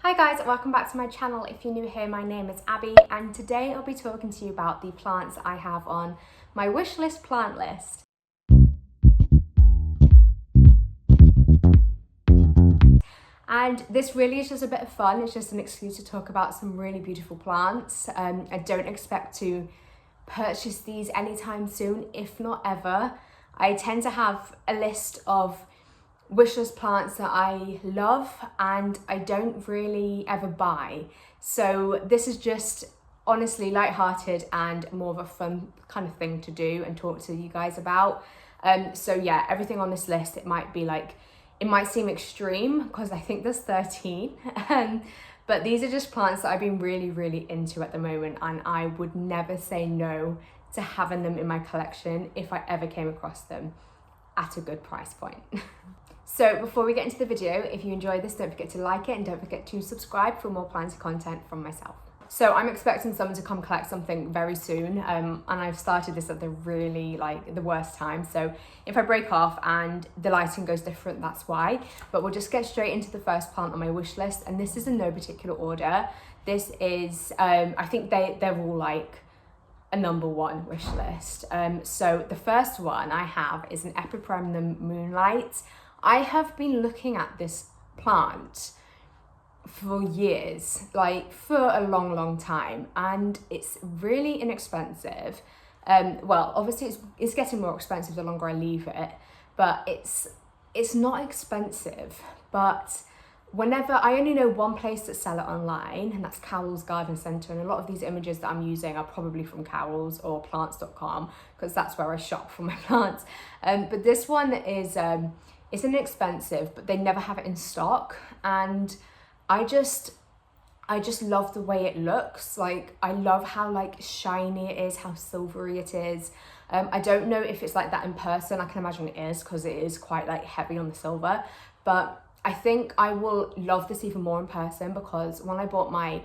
Hi guys, welcome back to my channel. If you're new here, my name is Abby and today I'll be talking to you about the plants I have on my wish list plant list. And this really is just a bit of fun. It's just an excuse to talk about some really beautiful plants. I don't expect to purchase these anytime soon, if not ever. I tend to have a list of wishlist plants that I love and I don't really ever buy. So this is just honestly lighthearted and more of a fun kind of thing to do and talk to you guys about. So yeah, everything on this list, it might seem extreme because I think there's 13. But these are just plants that I've been really into at the moment, and I would never say no to having them in my collection if I ever came across them at a good price point. So before we get into the video, if you enjoyed this, don't forget to like it and don't forget to subscribe for more planty content from myself. So I'm expecting someone to come collect something very soon, and I've started this at the worst time. So if I break off and the lighting goes different, that's why. But we'll just get straight into the first plant on my wish list, and this is in no particular order. This is, I think they're all like a number one wish list. So the first one I have is an Epipremnum moonlight. I have been looking at this plant for years, like for a long time, and it's really inexpensive. Well, obviously it's getting more expensive the longer I leave it, but it's not expensive. But whenever, I only know one place that sell it online, and that's Cowell's Garden Centre, and a lot of these images that I'm using are probably from Cowell's or plants.com because that's where I shop for my plants. But this one is it's inexpensive, but they never have it in stock, and I just love the way it looks. Like, I love how like shiny it is, how silvery it is. I don't know if it's like that in person. I can imagine it is because it is quite like heavy on the silver, but I think I will love this even more in person because when I bought my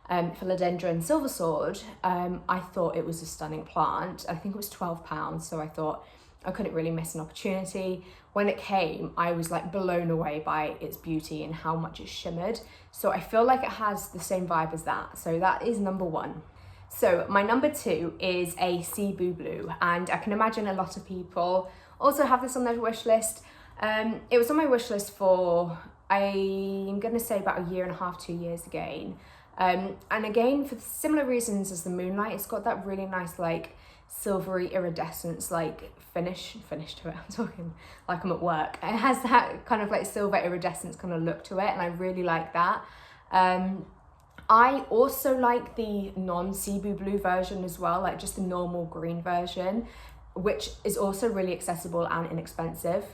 Philodendron silver sword, I thought it was a stunning plant. I think it was £12, so I thought I couldn't really miss an opportunity. When it came, I was like blown away by its beauty and how much it shimmered. So I feel like it has the same vibe as that. So that is number one. So my number two is a Cebu blue, and I can imagine a lot of people also have this on their wish list. It was on my wish list for, I'm gonna say about a year and a half, 2 years again. And again, for similar reasons as the moonlight, it's got that really nice like silvery iridescence like finish to it. I'm talking like I'm at work. It has that kind of like silver iridescence kind of look to it, and I really like that. I also like the non-Cebu blue version as well, like just the normal green version, which is also really accessible and inexpensive.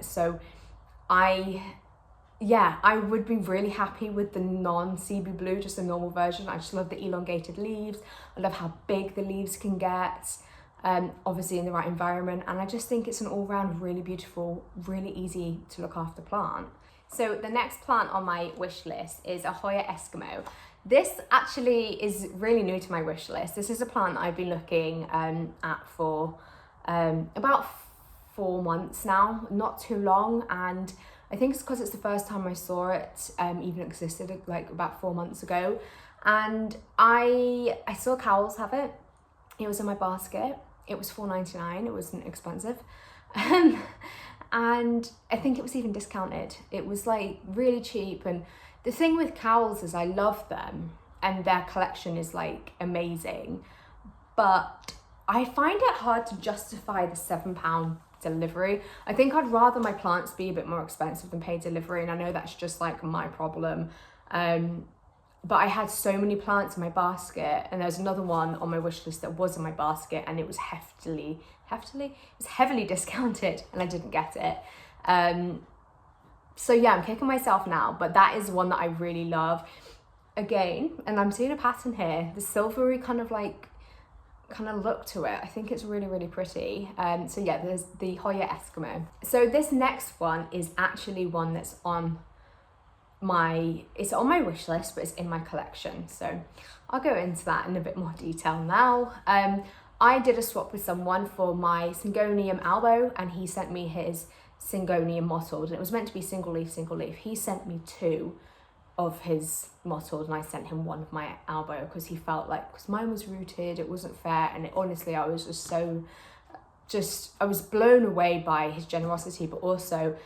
So I would be really happy with the non-Cebu blue, just the normal version. I just love the elongated leaves. I love how big the leaves can get, obviously in the right environment. And I just think it's an all-round really beautiful, really easy to look after plant. So the next plant on my wish list is a Hoya eskimo. This actually is really new to my wish list. This is a plant that I've been looking at for about 4 months now, not too long. And I think it's because it's the first time I saw it even existed, like about 4 months ago. And I saw Cowell's have it. It was in my basket. It was $4.99. It wasn't expensive. And I think it was even discounted. It was like really cheap. And the thing with Cowell's is I love them and their collection is like amazing. But I find it hard to justify the £7 delivery. I think I'd rather my plants be a bit more expensive than pay delivery, and I know that's just like my problem. But I had so many plants in my basket, and there's another one on my wish list that was in my basket, and it was heavily discounted, and I didn't get it. So yeah, I'm kicking myself now, but that is one that I really love. Again, and I'm seeing a pattern here, the silvery kind of look to it. I think it's really pretty. So yeah, there's the Hoya Eskimo. So this next one is actually one that's on my wish list, but it's in my collection. So I'll go into that in a bit more detail now. I did a swap with someone for my Syngonium albo, and he sent me his Syngonium mottled, and it was meant to be single leaf. He sent me 2. of his mottled, and I sent him one of my elbow because he felt like, because mine was rooted, it wasn't fair. And honestly, I was I was blown away by his generosity, but also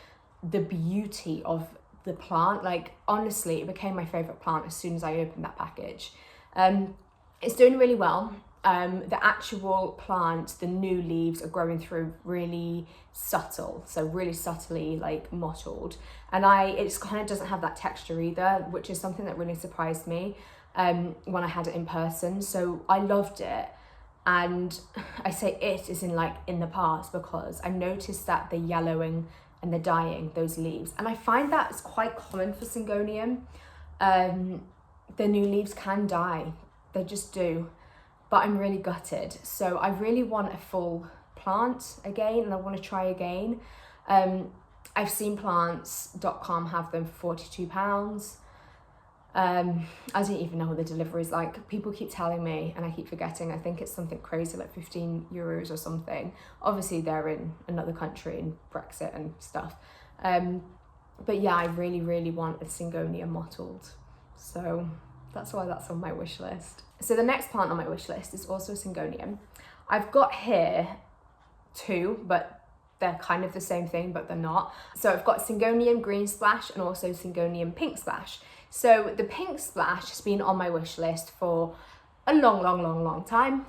the beauty of the plant. Like, honestly, it became my favorite plant as soon as I opened that package. It's doing really well. The actual plant, the new leaves are growing through really subtle, so really subtly like mottled, and it just kind of doesn't have that texture either, which is something that really surprised me when I had it in person. So I loved it, and I say it is in the past because I noticed that the yellowing and the dying, those leaves, and I find that it's quite common for Syngonium. The new leaves can die, they just do. But I'm really gutted. So I really want a full plant again, and I want to try again. I've seen plants.com have them for £42. I don't even know what the delivery is like. People keep telling me, and I keep forgetting. I think it's something crazy like €15 or something. Obviously they're in another country and Brexit and stuff. But yeah, I really, really want a Syngonium mottled. So that's why that's on my wish list. So the next plant on my wish list is also Syngonium. I've got here two, but they're kind of the same thing, but they're not. So I've got Syngonium Green Splash and also Syngonium Pink Splash. So the Pink Splash has been on my wish list for a long time.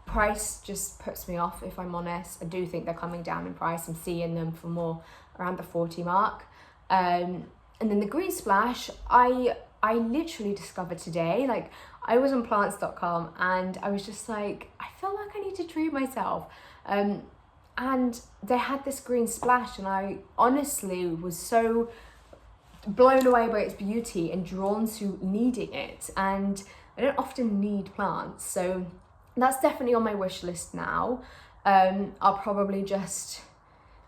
Price just puts me off, if I'm honest. I do think they're coming down in price. I'm seeing them for more around the 40 mark. And then the Green Splash, I literally discovered today. Like, I was on plants.com and I was just like, I feel like I need to treat myself. And they had this Green Splash, and I honestly was so blown away by its beauty and drawn to needing it. And I don't often need plants, so that's definitely on my wish list now. I'll probably just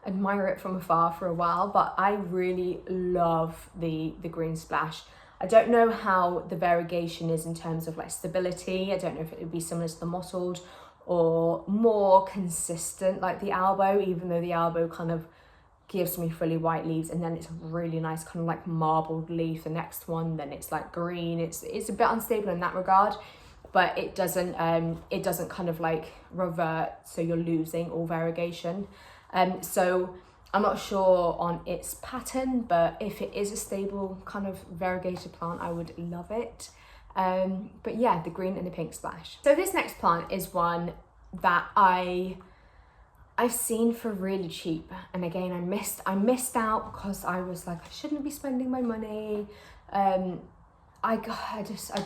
admire it from afar for a while, but I really love the Green Splash. I don't know how the variegation is in terms of like stability. I don't know if it would be similar to the mottled or more consistent like the elbow, even though the elbow kind of gives me fully white leaves, and then it's a really nice kind of like marbled leaf. The next one, then it's like green. It's a bit unstable in that regard, but it doesn't kind of like revert, so you're losing all variegation. So I'm not sure on its pattern, but if it is a stable kind of variegated plant, I would love it. But yeah, the green and the pink splash. So this next plant is one that I've seen for really cheap, and again I missed out because I was like, I shouldn't be spending my money. I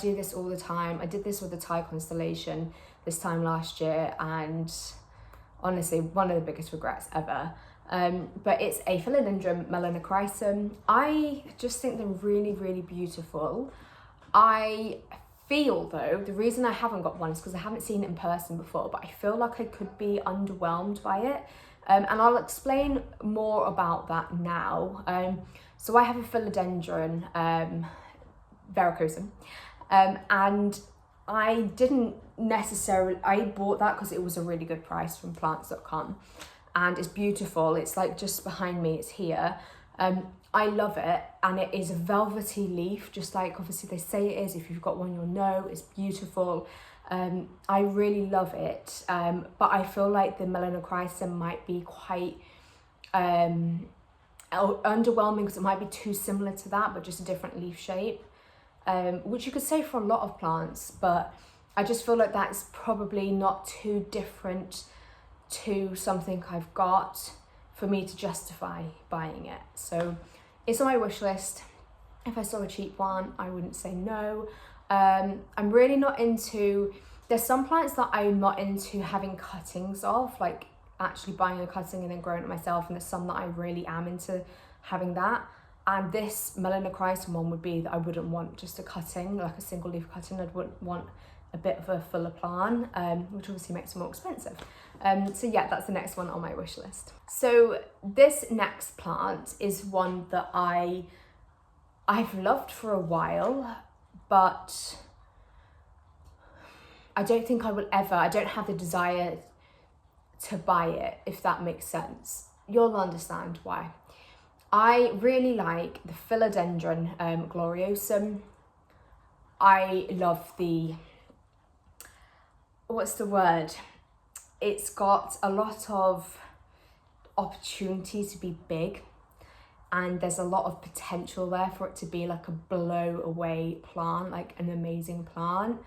do this all the time. I did this with the Thai constellation this time last year, and honestly, one of the biggest regrets ever. But it's a Philodendron melanochrysum. I just think they're really, really beautiful. I feel though, the reason I haven't got one is because I haven't seen it in person before, but I feel like I could be underwhelmed by it. And I'll explain more about that now. So I have a Philodendron gloriosum, and I didn't necessarily, I bought that because it was a really good price from plants.com, and it's beautiful. It's like just behind me, it's here. I love it, and it is a velvety leaf, just like obviously they say it is. If you've got one, you'll know. It's beautiful. I really love it, but I feel like the melanochrysum might be quite underwhelming because it might be too similar to that, but just a different leaf shape, which you could say for a lot of plants, but I just feel like that's probably not too different to something I've got for me to justify buying it. So it's on my wish list. If I saw a cheap one, I wouldn't say no. I'm really not into, there's some plants that I'm not into having cuttings of, like actually buying a cutting and then growing it myself, and there's some that I really am into having that. And this melanochrysum one would be that I wouldn't want just a cutting, like a single leaf cutting. I'd want a bit of a fuller plant, which obviously makes it more expensive. So yeah, that's the next one on my wish list. So this next plant is one that I've loved for a while, but I don't think I don't have the desire to buy it, if that makes sense. You'll understand why. I really like the Philodendron gloriosum. I love the, what's the word? It's got a lot of opportunity to be big, and there's a lot of potential there for it to be like a blow away plant, like an amazing plant.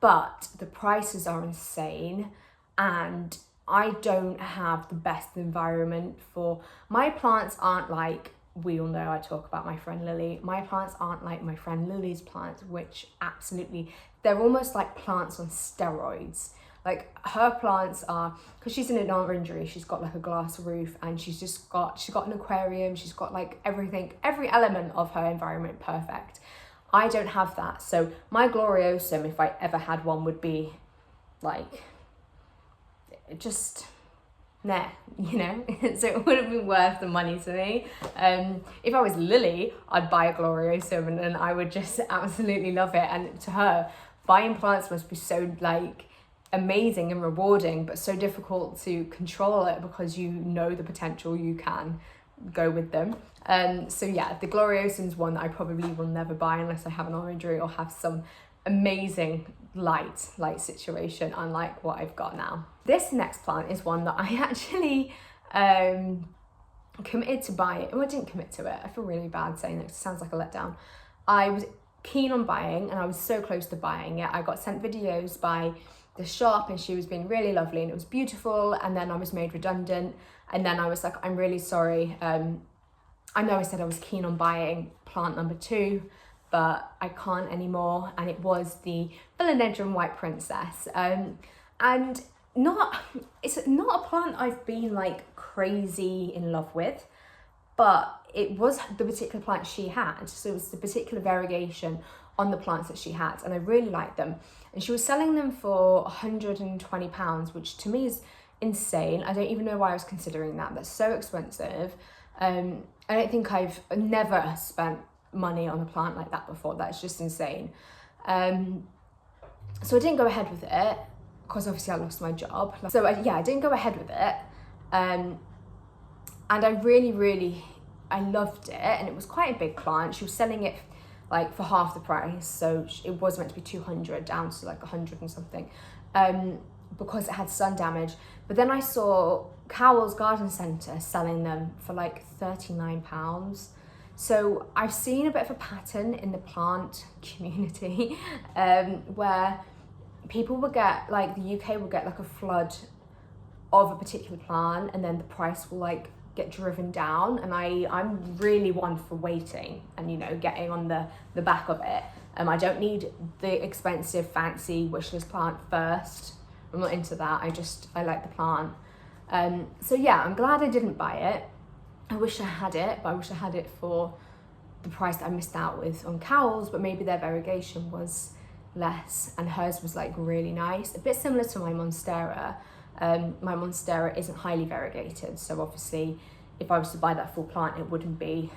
But the prices are insane, and I don't have the best environment for my plants. Aren't like, we all know I talk about my friend Lily. My plants aren't like my friend Lily's plants, which absolutely, they're almost like plants on steroids. Like her plants are, because she's in an orangery, she's got like a glass roof, and she's got an aquarium, she's got like everything, every element of her environment perfect. I don't have that. So my gloriosum, if I ever had one, would be like, just, nah, you know? So it wouldn't be worth the money to me. If I was Lily, I'd buy a gloriosum and I would just absolutely love it. And to her, buying plants must be so like amazing and rewarding, but so difficult to control it because you know the potential you can go with them. So yeah, the gloriosum's one that I probably will never buy unless I have an orangery or have some amazing light situation, unlike what I've got now. This next plant is one that I actually committed to buy. Oh, I didn't commit to it. I feel really bad saying it. It sounds like a letdown. I was keen on buying, and I was so close to buying it. I got sent videos by the shop, and she was being really lovely, and it was beautiful. And then I was made redundant, and then I was like, I'm really sorry. I know I said I was keen on buying plant number 2, but I can't anymore. And it was the Philodendron White Princess. And it's not a plant I've been like crazy in love with, but it was the particular plant she had. So it was the particular variegation on the plants that she had, and I really liked them. And she was selling them for £120, which to me is insane. I don't even know why I was considering that. That's so expensive. I don't think I've never spent money on a plant like that before. That's just insane. So I didn't go ahead with it because obviously I lost my job. So I didn't go ahead with it. And I really, I loved it. And it was quite a big plant. She was selling it like for half the price. So it was meant to be 200 down to like 100 and something. Because it had sun damage. But then I saw Cowell's Garden Centre selling them for like £39. So I've seen a bit of a pattern in the plant community where people will get, like the UK will get like a flood of a particular plant, and then the price will like get driven down. And I'm really one for waiting and, you know, getting on the back of it. I don't need the expensive fancy wishlist plant first. I'm not into that. I like the plant. So yeah, I'm glad I didn't buy it. I wish I had it, but I wish I had it for the price that I missed out with on Cowell's, but maybe their variegation was less, and hers was like really nice. A bit similar to my Monstera. My Monstera isn't highly variegated, so obviously if I was to buy that full plant, it wouldn't be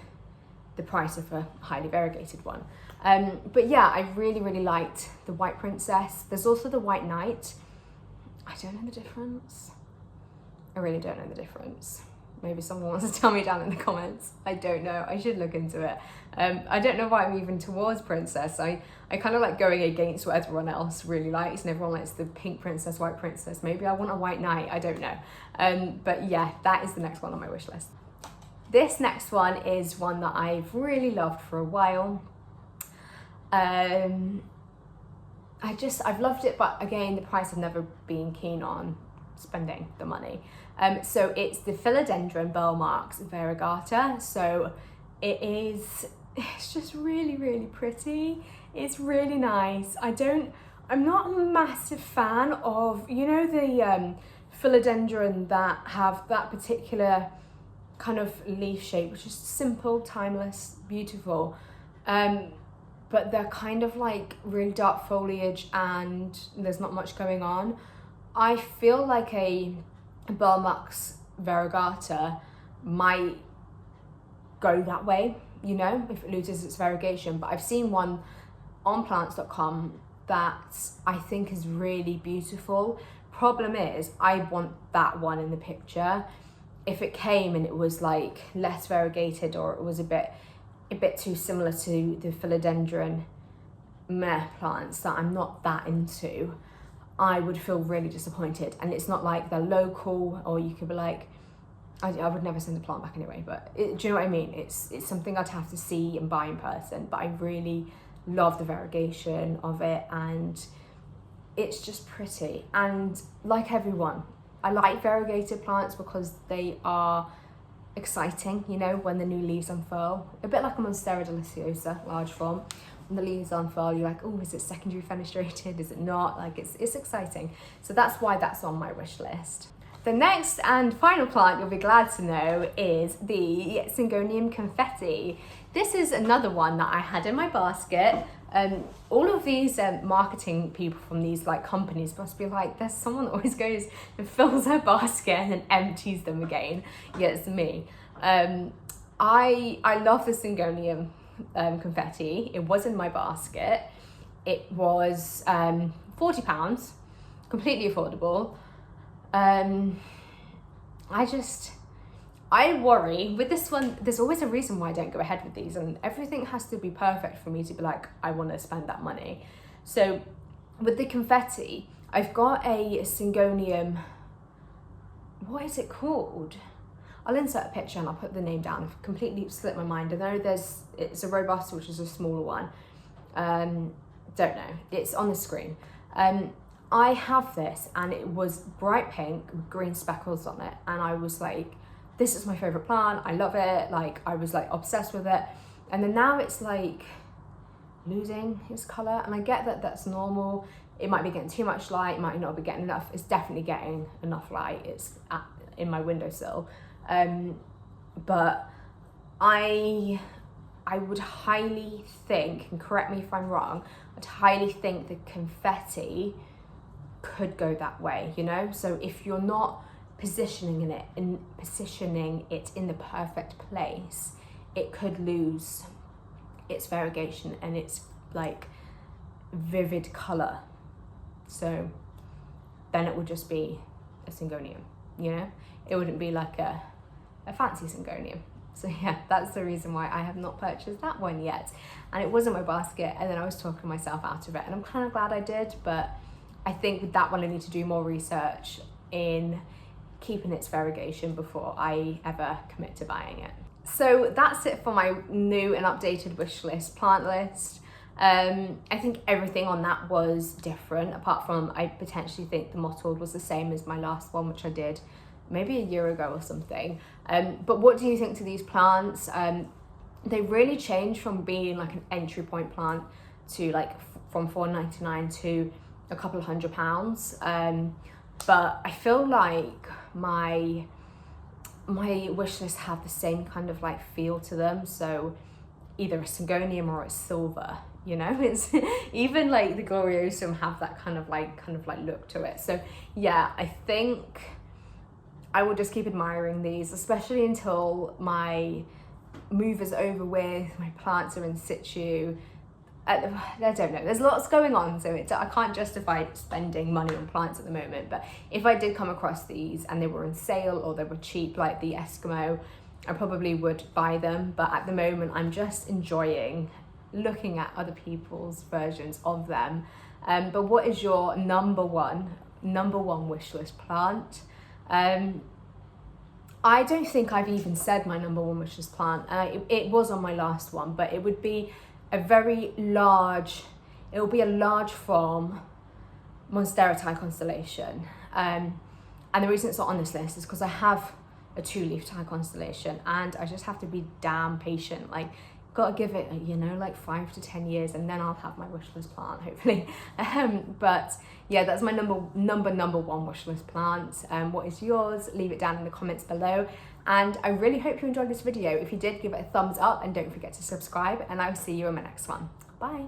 the price of a highly variegated one. But yeah, I really liked the White Princess. There's also the White Knight. I don't know the difference. I really don't know the difference. Maybe someone wants to tell me down in the comments. I don't know. I should look into it. I don't know why I'm even towards Princess. I kind of like going against what everyone else really likes, and everyone likes the Pink Princess, White Princess. Maybe I want a White Knight. I don't know. But yeah, that is the next one on my wish list. This next one is one that I've really loved for a while. I've loved it, but again, the price I've never been keen on spending the money. So it's the Philodendron burle marx variegata. So it's just really pretty. It's really nice. I'm not a massive fan of, you know, the philodendron that have that particular kind of leaf shape, which is simple, timeless, beautiful. But they're kind of like really dark foliage and there's not much going on. I feel like a burle marx variegata might go that way, you know, if it loses its variegation. But I've seen one on plants.com that I think is really beautiful. Problem is, I want that one in the picture. if it came and it was like less variegated, or it was a bit too similar to the Philodendron meh plants that I'm not that into, I would feel really disappointed. And it's not like they're local, or you could be like, I would never send the plant back anyway, but do you know what I mean? It's something I'd have to see and buy in person, but I really love the variegation of it, and it's just pretty. And like everyone, I like variegated plants because they are exciting, you know, when the new leaves unfurl. A bit like a Monstera deliciosa, large form. When the leaves unfurl, you're like, oh, is it secondary fenestrated? Is it not? Like, it's exciting. So that's why that's on my wish list. The next and final plant you'll be glad to know is the Syngonium confetti. This is another one that I had in my basket. All of these marketing people from these like companies must be like, there's someone that always goes and fills their basket and then empties them again. Yeah, it's me. I love the Syngonium confetti. It was in my basket. It was £40, completely affordable. I worry with this one, there's always a reason why I don't go ahead with these, and everything has to be perfect for me to be like, I want to spend that money. So with the confetti, I've got a Syngonium, what is it called? I'll insert a picture and I'll put the name down. I've completely slipped my mind. I know it's a Robusta, which is a smaller one. Don't know, it's on the screen. I have this, and it was bright pink with green speckles on it, and I was like, this is my favorite plant, I love it, like I was like obsessed with it. And then now it's like losing its color, and I get that that's normal. It might be getting too much light, it might not be getting enough. It's definitely getting enough light. It's in my windowsill, but I would highly think, and correct me if I'm wrong, I'd highly think the confetti could go that way, you know? So if you're not positioning it in the perfect place, it could lose its variegation and its like vivid color. So then it would just be a Syngonium, you know? It wouldn't be like a fancy Syngonium. So yeah, that's the reason why I have not purchased that one yet. And it was in my basket, and then I was talking myself out of it, and I'm kind of glad I did, but I think with that one I need to do more research in keeping its variegation before I ever commit to buying it. So that's it for my new and updated wish list, plant list. I think everything on that was different, apart from I potentially think the mottled was the same as my last one, which I did maybe a year ago or something. But what do you think to these plants? They really changed from being like an entry point plant to like from £4.99 to a couple of £100. But I feel like my wish lists have the same kind of like feel to them. So either a Syngonium or a silver, you know, it's even like the gloriosum have that kind of like look to it. So yeah, I think I will just keep admiring these, especially until my move is over with, my plants are in situ. I don't know, there's lots going on, so I can't justify spending money on plants at the moment. But if I did come across these and they were on sale or they were cheap, like the Eskimo, I probably would buy them. But at the moment, I'm just enjoying looking at other people's versions of them. But what is your number one wish list plant? I don't think I've even said my number one wish list plant. It was on my last one, but it would be a large form Monstera Thai constellation. And the reason it's not on this list is because I have a 2-leaf Thai constellation, and I just have to be damn patient. Like, gotta give it, you know, like 5 to 10 years, and then I'll have my wish list plant, hopefully. But yeah, that's my number one wish list plant. What is yours? Leave it down in the comments below. And I really hope you enjoyed this video. If you did, give it a thumbs up and don't forget to subscribe, and I'll see you in my next one. Bye.